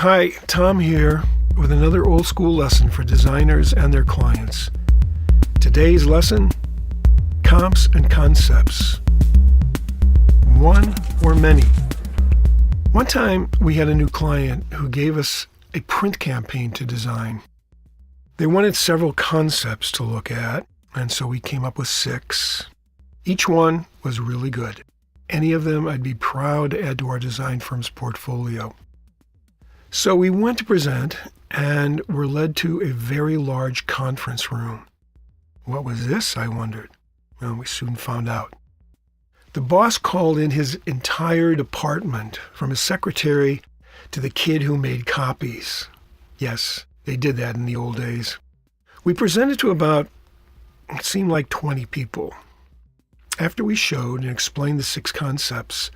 Hi, Tom here with another old school lesson for designers and their clients. Today's lesson, comps and concepts. One or many. One time we had a new client who gave us a print campaign to design. They wanted several concepts to look at, and so we came up with 6. Each one was really good. Any of them I'd be proud to add to our design firm's portfolio. So we went to present and were led to a very large conference room. What was this, I wondered? Well, we soon found out. The boss called in his entire department, from his secretary to the kid who made copies. Yes, they did that in the old days. We presented to about, it seemed like 20 people. After we showed and explained the 6 concepts,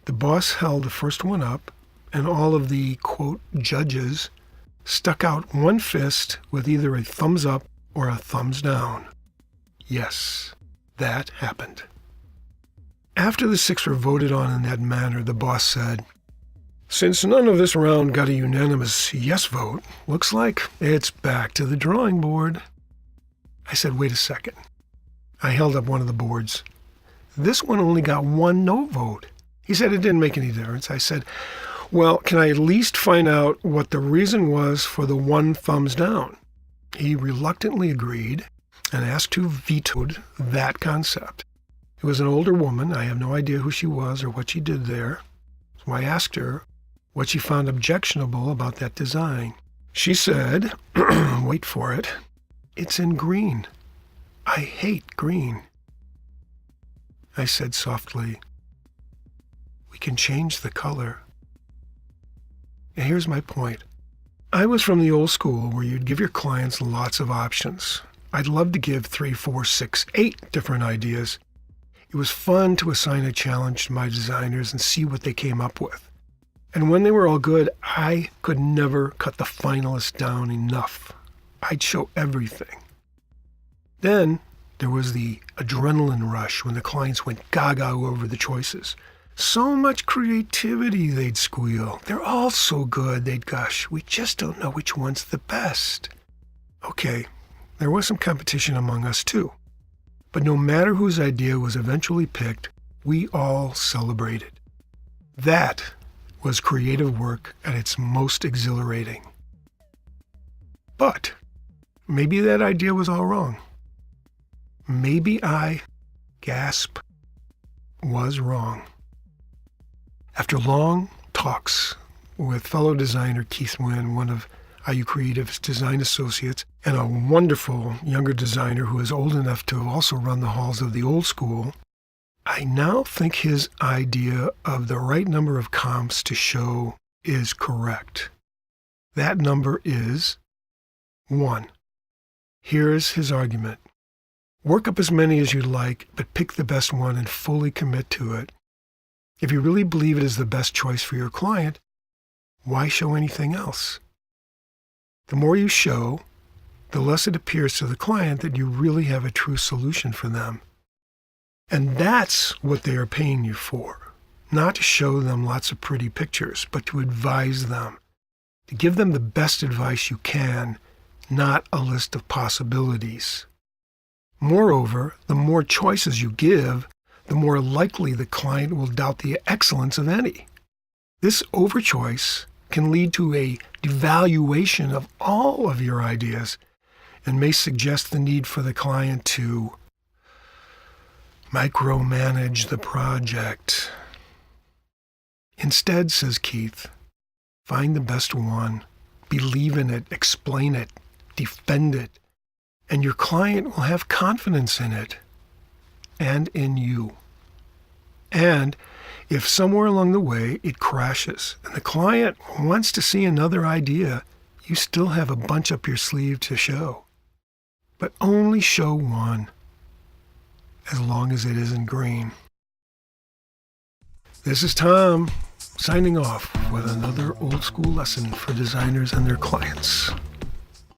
the boss held the first one up, and all of the, quote, judges stuck out one fist with either a thumbs up or a thumbs down. Yes, that happened. After the 6 were voted on in that manner, the boss said, "Since none of this round got a unanimous yes vote, looks like it's back to the drawing board." I said, "Wait a second." I held up one of the boards. "This one only got 1 no vote." He said it didn't make any difference. I said, "Well, can I at least find out what the reason was for the 1 thumbs down?" He reluctantly agreed and asked who vetoed that concept. It was an older woman. I have no idea who she was or what she did there. So I asked her what she found objectionable about that design. She said, wait for it, "It's in green. I hate green." I said softly, "We can change the color." And here's my point. I was from the old school where you'd give your clients lots of options. I'd love to give 3, 4, 6, 8 different ideas. It was fun to assign a challenge to my designers and see what they came up with. And when they were all good, I could never cut the finalists down enough. I'd show everything. Then there was the adrenaline rush when the clients went gaga over the choices. So much creativity, they'd squeal. "They're all so good," they'd gush. "We just don't know which one's the best." Okay, there was some competition among us too. But no matter whose idea was eventually picked, we all celebrated. That was creative work at its most exhilarating. But maybe that idea was all wrong. Maybe I, gasp, was wrong. After long talks with fellow designer Keith Nguyen, one of IU Creative's design associates, and a wonderful younger designer who is old enough to have also run the halls of the old school, I now think his idea of the right number of comps to show is correct. That number is 1. Here's his argument. Work up as many as you'd like, but pick the best one and fully commit to it. If you really believe it is the best choice for your client, why show anything else? The more you show, the less it appears to the client that you really have a true solution for them. And that's what they are paying you for. Not to show them lots of pretty pictures, but to advise them. To give them the best advice you can, not a list of possibilities. Moreover, the more choices you give, the more likely the client will doubt the excellence of any. This overchoice can lead to a devaluation of all of your ideas and may suggest the need for the client to micromanage the project. Instead, says Keith, find the best one, believe in it, explain it, defend it, and your client will have confidence in it and in you. And if somewhere along the way it crashes and the client wants to see another idea, you still have a bunch up your sleeve to show. But only show one, as long as it isn't green. This is Tom, signing off with another old school lesson for designers and their clients.